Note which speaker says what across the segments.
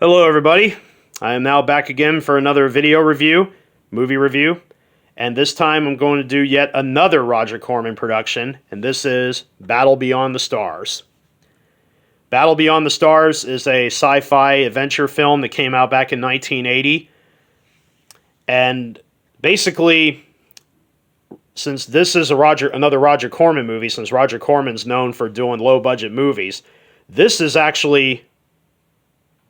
Speaker 1: Hello everybody, I am now back again for another movie review, and this time I'm going to do yet another Roger Corman production, and this is Battle Beyond the Stars. Battle Beyond the Stars is a sci-fi adventure film that came out back in 1980, and basically, since this is another Roger Corman movie, since Roger Corman's known for doing low-budget movies, this is actually...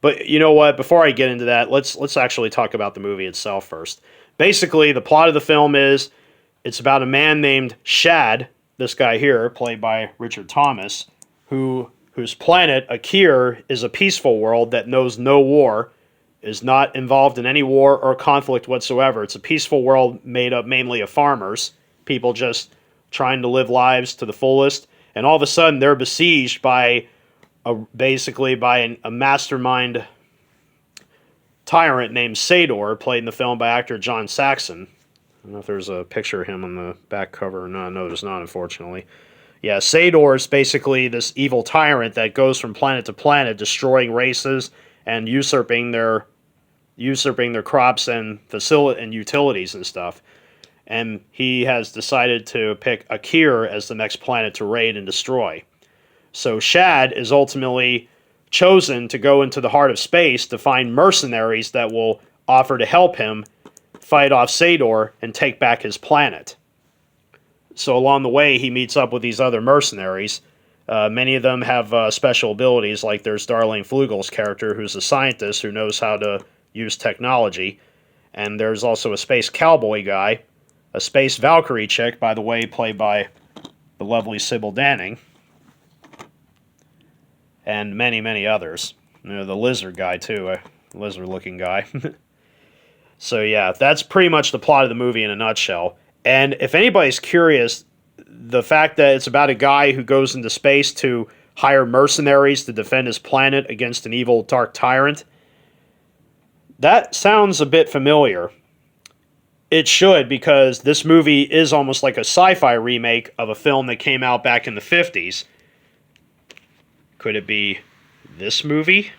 Speaker 1: But you know what? Before I get into that, let's actually talk about the movie itself first. Basically, the plot of the film is it's about a man named Shad, this guy here, played by Richard Thomas, whose planet, Akir, is a peaceful world that knows no war, is not involved in any war or conflict whatsoever. It's a peaceful world made up mainly of farmers, people just trying to live lives to the fullest, and all of a sudden they're besieged by basically by a mastermind tyrant named Sador, played in the film by actor John Saxon. I don't know if there's a picture of him on the back cover or not. No, there's not, unfortunately. Yeah, Sador is basically this evil tyrant that goes from planet to planet, destroying races and usurping their crops and utilities and stuff. And he has decided to pick Akir as the next planet to raid and destroy. So Shad is ultimately chosen to go into the heart of space to find mercenaries that will offer to help him fight off Sador and take back his planet. So along the way, he meets up with these other mercenaries. Many of them have special abilities, like there's Darlene Flugel's character, who's a scientist who knows how to use technology. And there's also a space cowboy guy, a space Valkyrie chick, by the way, played by the lovely Sybil Danning, and many, many others. You know, the lizard guy, too, a lizard-looking guy. So, yeah, that's pretty much the plot of the movie in a nutshell. And if anybody's curious, the fact that it's about a guy who goes into space to hire mercenaries to defend his planet against an evil dark tyrant, that sounds a bit familiar. It should, because this movie is almost like a sci-fi remake of a film that came out back in the 50s. Could it be this movie?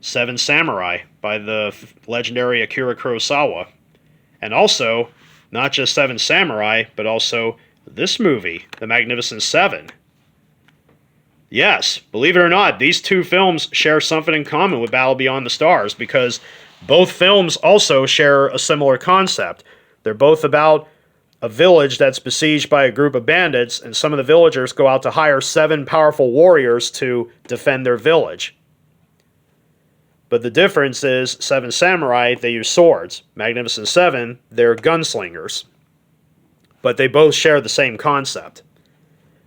Speaker 1: Seven Samurai by the legendary Akira Kurosawa. And also, not just Seven Samurai, but also this movie, The Magnificent Seven. Yes, believe it or not, these two films share something in common with Battle Beyond the Stars, because both films also share a similar concept. They're both about a village that's besieged by a group of bandits, and some of the villagers go out to hire 7 powerful warriors to defend their village. But the difference is, Seven Samurai, they use swords. Magnificent Seven, they're gunslingers. But they both share the same concept.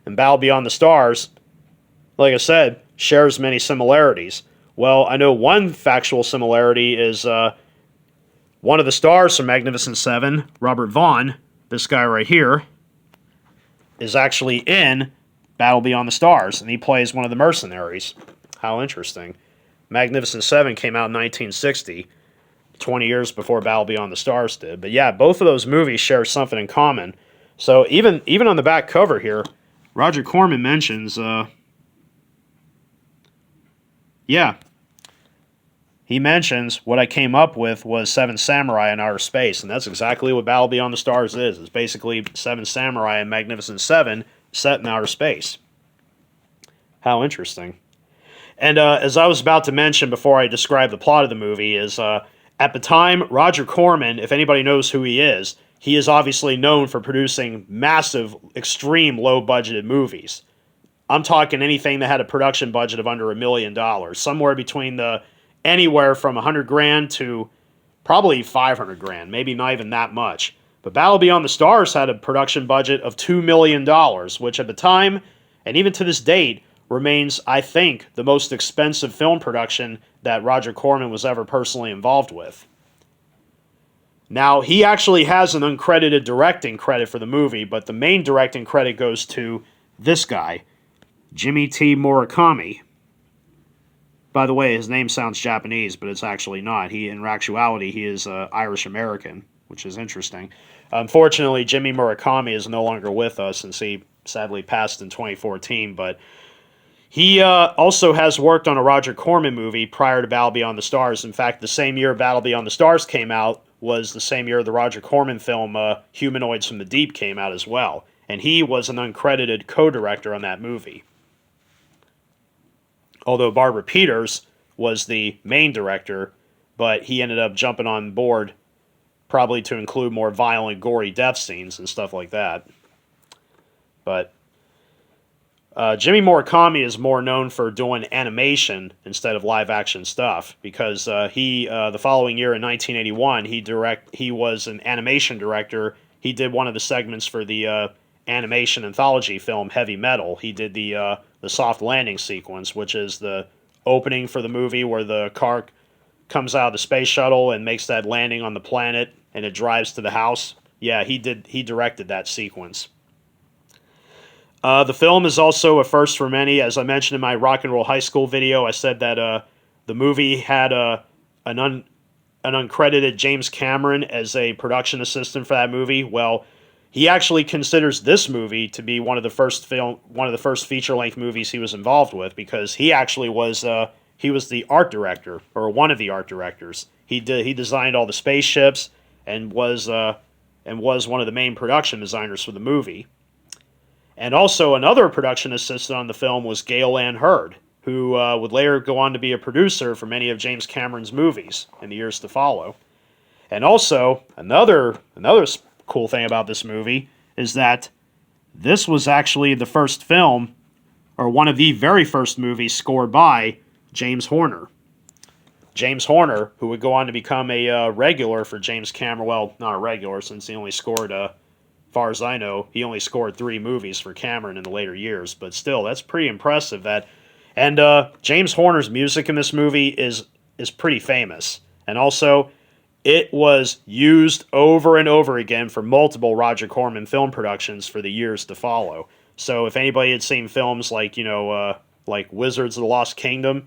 Speaker 1: And Battle Beyond the Stars, like I said, shares many similarities. Well, I know one factual similarity is one of the stars from Magnificent Seven, Robert Vaughn, this guy right here, is actually in Battle Beyond the Stars, and he plays one of the mercenaries. How interesting. Magnificent Seven came out in 1960, 20 years before Battle Beyond the Stars did. But yeah, both of those movies share something in common. So even on the back cover here, Roger Corman mentions, he mentions what I came up with was Seven Samurai in outer space, and that's exactly what Battle Beyond the Stars is. It's basically Seven Samurai and Magnificent Seven set in outer space. How interesting. And as I was about to mention before I describe the plot of the movie, is at the time, Roger Corman, if anybody knows who he is obviously known for producing massive, extreme low-budgeted movies. I'm talking anything that had a production budget of under $1 million, somewhere between anywhere from $100,000 to probably $500,000, maybe not even that much. But Battle Beyond the Stars had a production budget of $2 million, which at the time, and even to this date, remains, I think, the most expensive film production that Roger Corman was ever personally involved with. Now, he actually has an uncredited directing credit for the movie, but the main directing credit goes to this guy, Jimmy T. Murakami. By the way, his name sounds Japanese, but it's actually not. In actuality, he is Irish-American, which is interesting. Unfortunately, Jimmy Murakami is no longer with us since he sadly passed in 2014, but He also has worked on a Roger Corman movie prior to Battle Beyond the Stars. In fact, the same year Battle Beyond the Stars came out was the same year the Roger Corman film Humanoids from the Deep came out as well. And he was an uncredited co-director on that movie. Although Barbara Peters was the main director, but he ended up jumping on board probably to include more violent, gory death scenes and stuff like that. But Jimmy Murakami is more known for doing animation instead of live-action stuff because the following year in 1981, he was an animation director. He did one of the segments for the animation anthology film Heavy Metal. He did the soft landing sequence, which is the opening for the movie where the car comes out of the space shuttle and makes that landing on the planet and it drives to the house. Yeah, he directed that sequence. The film is also a first for many. As I mentioned in my Rock and Roll High School video, I said that the movie had an uncredited James Cameron as a production assistant for that movie. Well, he actually considers this movie to be one of the first feature-length movies he was involved with because he actually was the art director or one of the art directors. He designed all the spaceships and was one of the main production designers for the movie. And also another production assistant on the film was Gail Ann Hurd, who would later go on to be a producer for many of James Cameron's movies in the years to follow. And also, another cool thing about this movie is that this was actually the first film, or one of the very first movies scored by James Horner. James Horner, who would go on to become a regular for James Cameron. Well, not a regular, since he only scored far as I know, he only scored 3 movies for Cameron in the later years, but still, that's pretty impressive. And James Horner's music in this movie is pretty famous, and also it was used over and over again for multiple Roger Corman film productions for the years to follow. So if anybody had seen films like like Wizards of the Lost Kingdom,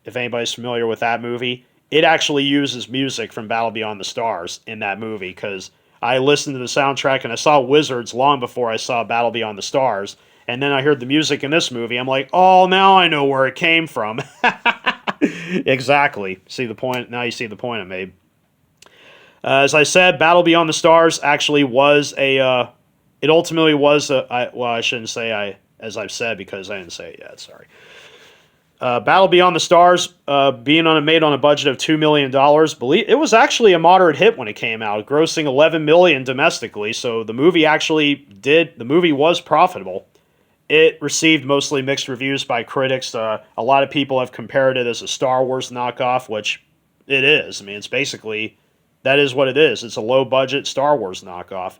Speaker 1: if anybody's familiar with that movie, it actually uses music from Battle Beyond the Stars in that movie because I listened to the soundtrack and I saw Wizards long before I saw Battle Beyond the Stars. And then I heard the music in this movie. I'm like, oh, now I know where it came from. Exactly. See the point? Now you see the point I made. As I said, Battle Beyond the Stars actually was it ultimately was I shouldn't say as I've said because I didn't say it yet. Sorry. Battle Beyond the Stars, made on a budget of $2 million, it was actually a moderate hit when it came out, grossing $11 million domestically. So the movie was profitable. It received mostly mixed reviews by critics. A lot of people have compared it as a Star Wars knockoff, which it is. I mean, it's basically that is what it is. It's a low budget Star Wars knockoff,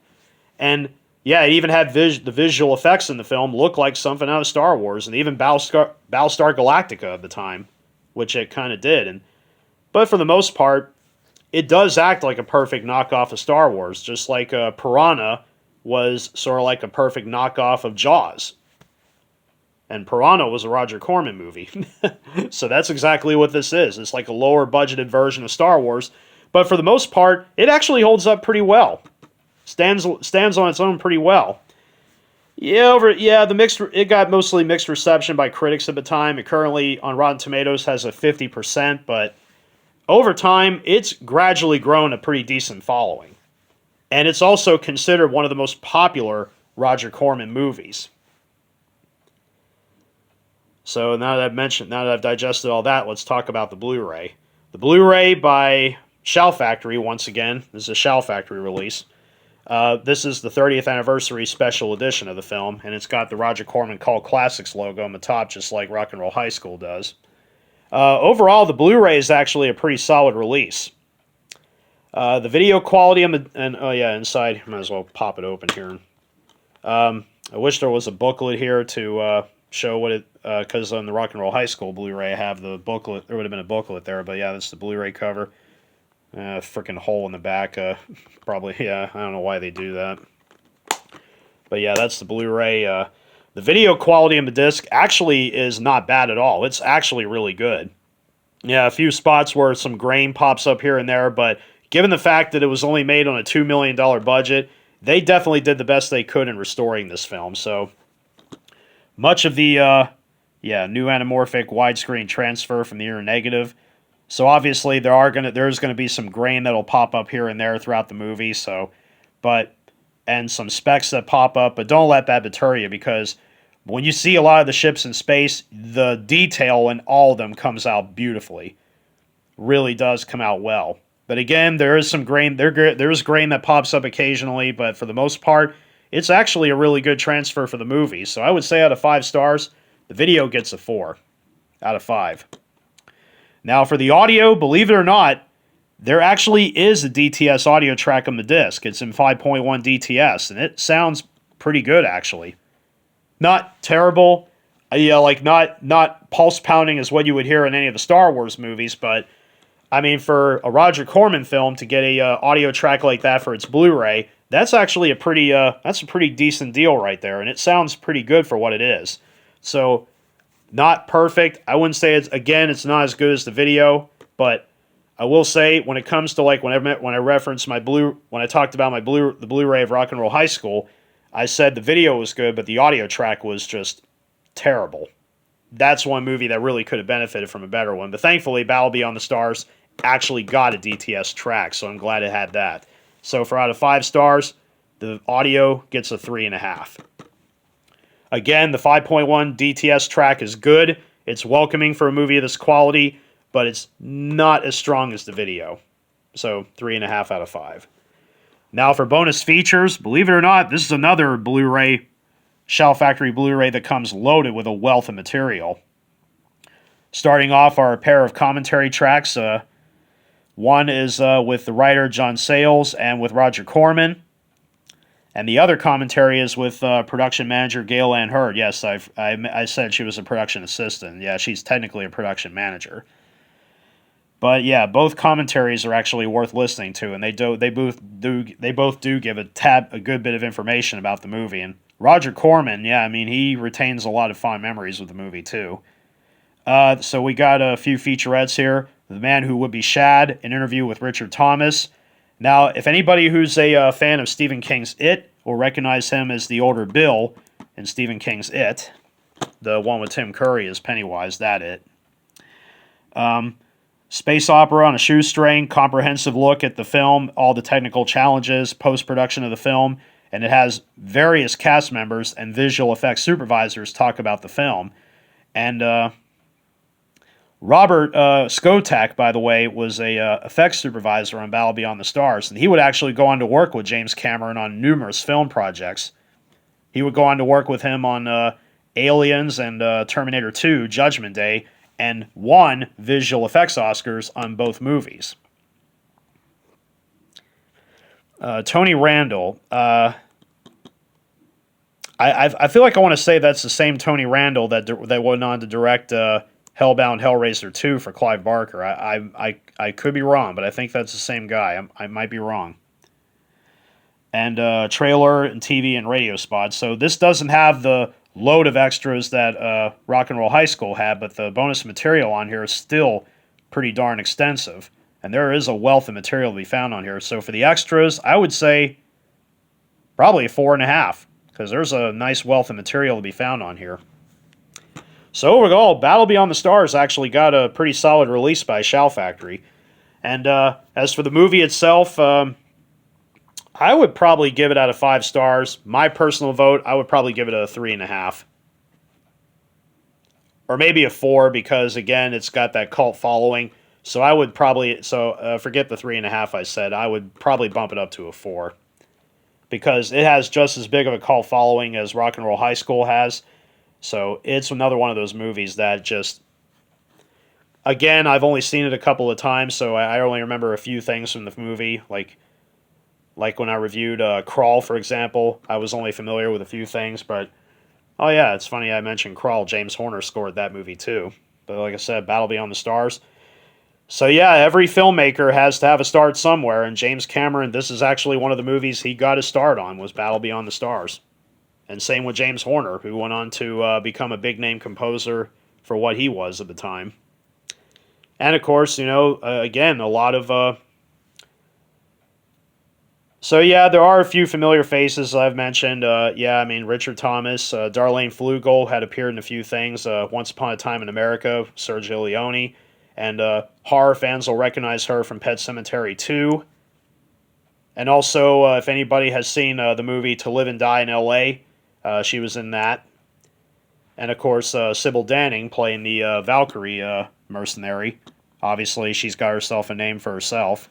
Speaker 1: and yeah, it even had the visual effects in the film look like something out of Star Wars, and even Battlestar Galactica at the time, which it kind of did. But for the most part, it does act like a perfect knockoff of Star Wars, just like Piranha was sort of like a perfect knockoff of Jaws. And Piranha was a Roger Corman movie. So that's exactly what this is. It's like a lower budgeted version of Star Wars, but for the most part, it actually holds up pretty well. Stands on its own pretty well. It got mostly mixed reception by critics at the time. It currently on Rotten Tomatoes has a 50%, but over time it's gradually grown a pretty decent following. And it's also considered one of the most popular Roger Corman movies. So now that I've digested all that, let's talk about the Blu-ray. The Blu-ray by Shout Factory, once again, this is a Shout Factory release. This is the 30th anniversary special edition of the film, and it's got the Roger Corman Cult Classics logo on the top, just like Rock and Roll High School does. Overall, the Blu-ray is actually a pretty solid release. The video quality inside, I might as well pop it open here. I wish there was a booklet here to show what it, because on the Rock and Roll High School Blu-ray I have the booklet. There would have been a booklet there, but yeah, that's the Blu-ray cover. Freaking hole in the back. Probably, yeah, I don't know why they do that. But yeah, that's the Blu-ray. The video quality of the disc actually is not bad at all. It's actually really good. Yeah, a few spots where some grain pops up here and there, but given the fact that it was only made on a $2 million budget, they definitely did the best they could in restoring this film. So much of the Yeah, new anamorphic widescreen transfer from the inner negative. So obviously there's gonna be some grain that'll pop up here and there throughout the movie. And some specs that pop up, but don't let that deter you, because when you see a lot of the ships in space, the detail in all of them comes out beautifully. Really does come out well. But again, there is some grain. There's grain that pops up occasionally, but for the most part, it's actually a really good transfer for the movie. So I would say out of 5 stars, the video gets a 4 out of 5. Now for the audio, believe it or not, there actually is a DTS audio track on the disc. It's in 5.1 DTS, and it sounds pretty good, actually. Not terrible, like not pulse pounding as what you would hear in any of the Star Wars movies, but I mean, for a Roger Corman film to get a audio track like that for its Blu-ray, that's actually a pretty decent deal right there, and it sounds pretty good for what it is. So, not perfect. I wouldn't say it's not as good as the video, but I will say when it comes to like when I referenced when I talked about the Blu-ray of Rock and Roll High School, I said the video was good, but the audio track was just terrible. That's one movie that really could have benefited from a better one. But thankfully, Battle Beyond the Stars actually got a DTS track, so I'm glad it had that. So for out of 5 stars, the audio gets a 3.5. Again, the 5.1 DTS track is good. It's welcoming for a movie of this quality, but it's not as strong as the video. So 3.5 out of 5. Now for bonus features, believe it or not, this is another Blu-ray, Shout Factory Blu-ray that comes loaded with a wealth of material. Starting off are a pair of commentary tracks. One is with the writer John Sayles and with Roger Corman. And the other commentary is with production manager Gail Ann Hurd. Yes, I said she was a production assistant. Yeah, she's technically a production manager. But yeah, both commentaries are actually worth listening to, and they both do give a good bit of information about the movie. And Roger Corman, yeah, I mean, he retains a lot of fond memories with the movie too. So we got a few featurettes here. The Man Who Would Be Shad, an interview with Richard Thomas. Now, if anybody who's a fan of Stephen King's It will recognize him as the older Bill in Stephen King's It, the one with Tim Curry as Pennywise, that It. Space opera on a shoestring, comprehensive look at the film, all the technical challenges, post-production of the film, and it has various cast members and visual effects supervisors talk about the film. And Robert Skotak, by the way, was a effects supervisor on Battle Beyond the Stars, and he would actually go on to work with James Cameron on numerous film projects. He would go on to work with him on Aliens and Terminator 2, Judgment Day, and won visual effects Oscars on both movies. Tony Randall. I feel like I want to say that's the same Tony Randall that went on to direct Hellbound Hellraiser 2 for Clive Barker. I could be wrong, but I think that's the same guy. I might be wrong. And trailer and TV and radio spots. So this doesn't have the load of extras that Rock and Roll High School had, but the bonus material on here is still pretty darn extensive. And there is a wealth of material to be found on here. So for the extras, I would say probably a 4.5, because there's a nice wealth of material to be found on here. So overall, Battle Beyond the Stars actually got a pretty solid release by Shout Factory. And as for the movie itself, I would probably give it out of 5 stars. My personal vote, I would probably give it a 3.5. Or maybe a 4, because again, it's got that cult following. So I would probably, forget the 3.5 I said, I would probably bump it up to a 4. Because it has just as big of a cult following as Rock and Roll High School has. So it's another one of those movies that just, again, I've only seen it a couple of times, so I only remember a few things from the movie, like when I reviewed Crawl, for example, I was only familiar with a few things, but, oh yeah, it's funny I mentioned Crawl. James Horner scored that movie too. But like I said, Battle Beyond the Stars. So yeah, every filmmaker has to have a start somewhere, and James Cameron, this is actually one of the movies he got his start on, was Battle Beyond the Stars. And same with James Horner, who went on to become a big-name composer for what he was at the time. And of course, again, a lot of So yeah, there are a few familiar faces I've mentioned. Yeah, I mean Richard Thomas, Darlene Flugel had appeared in a few things. Once Upon a Time in America, Sergio Leone, and horror fans will recognize her from Pet Sematary 2. And also, if anybody has seen the movie To Live and Die in L.A., she was in that. And of course, Sybil Danning playing the Valkyrie mercenary. Obviously, she's got herself a name for herself.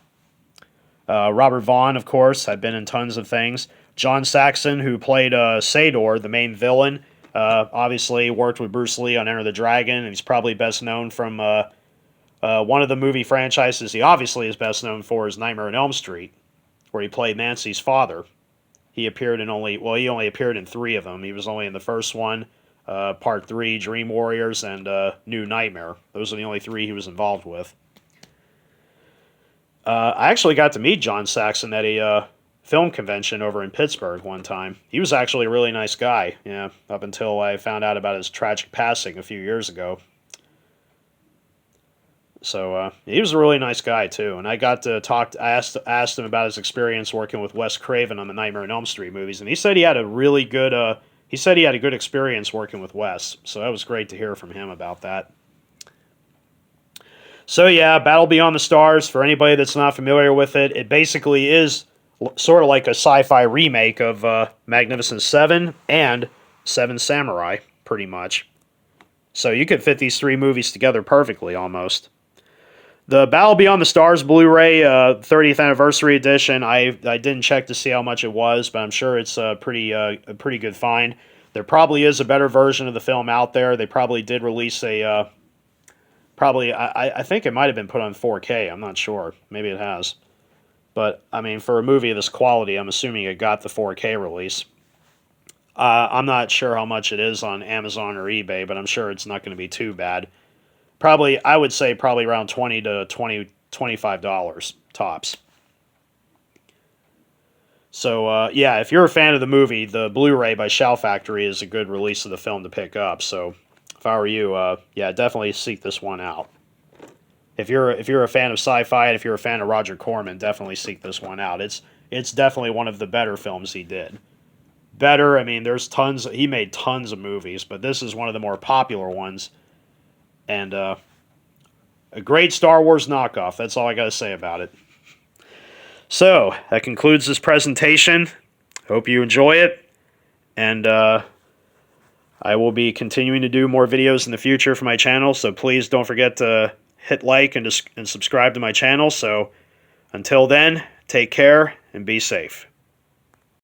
Speaker 1: Robert Vaughn, of course, had been in tons of things. John Saxon, who played Sador, the main villain, obviously worked with Bruce Lee on Enter the Dragon, and he's probably best known from one of the movie franchises he obviously is best known for is Nightmare on Elm Street, where he played Nancy's father. He only appeared in 3 of them. He was only in the first one, Part 3, Dream Warriors, and New Nightmare. Those are the only 3 he was involved with. I actually got to meet John Saxon at a film convention over in Pittsburgh one time. He was actually a really nice guy, yeah, up until I found out about his tragic passing a few years ago. So he was a really nice guy too, and I got to talk. I asked him about his experience working with Wes Craven on the Nightmare on Elm Street movies, and he said he had a really good. He said he had a good experience working with Wes, so that was great to hear from him about that. So yeah, Battle Beyond the Stars, for anybody that's not familiar with it, it basically is sort of like a sci-fi remake of Magnificent Seven and Seven Samurai, pretty much. So you could fit these 3 movies together perfectly, almost. The Battle Beyond the Stars Blu-ray 30th Anniversary Edition, I didn't check to see how much it was, but I'm sure it's a pretty good find. There probably is a better version of the film out there. They probably did release a... I think it might have been put on 4K. I'm not sure. Maybe it has. But, I mean, for a movie of this quality, I'm assuming it got the 4K release. I'm not sure how much it is on Amazon or eBay, but I'm sure it's not going to be too bad. I would say probably around $20 to $25 tops. So, yeah, if you're a fan of the movie, the Blu-ray by Shout Factory is a good release of the film to pick up. So, if I were you, yeah, definitely seek this one out. If you're a fan of sci-fi and if you're a fan of Roger Corman, definitely seek this one out. It's definitely one of the better films he did. Better, I mean, he made tons of movies, but this is one of the more popular ones. And a great Star Wars knockoff. That's all I got to say about it. So, that concludes this presentation. Hope you enjoy it. And I will be continuing to do more videos in the future for my channel, so please don't forget to hit like and subscribe to my channel. So, until then, take care and be safe.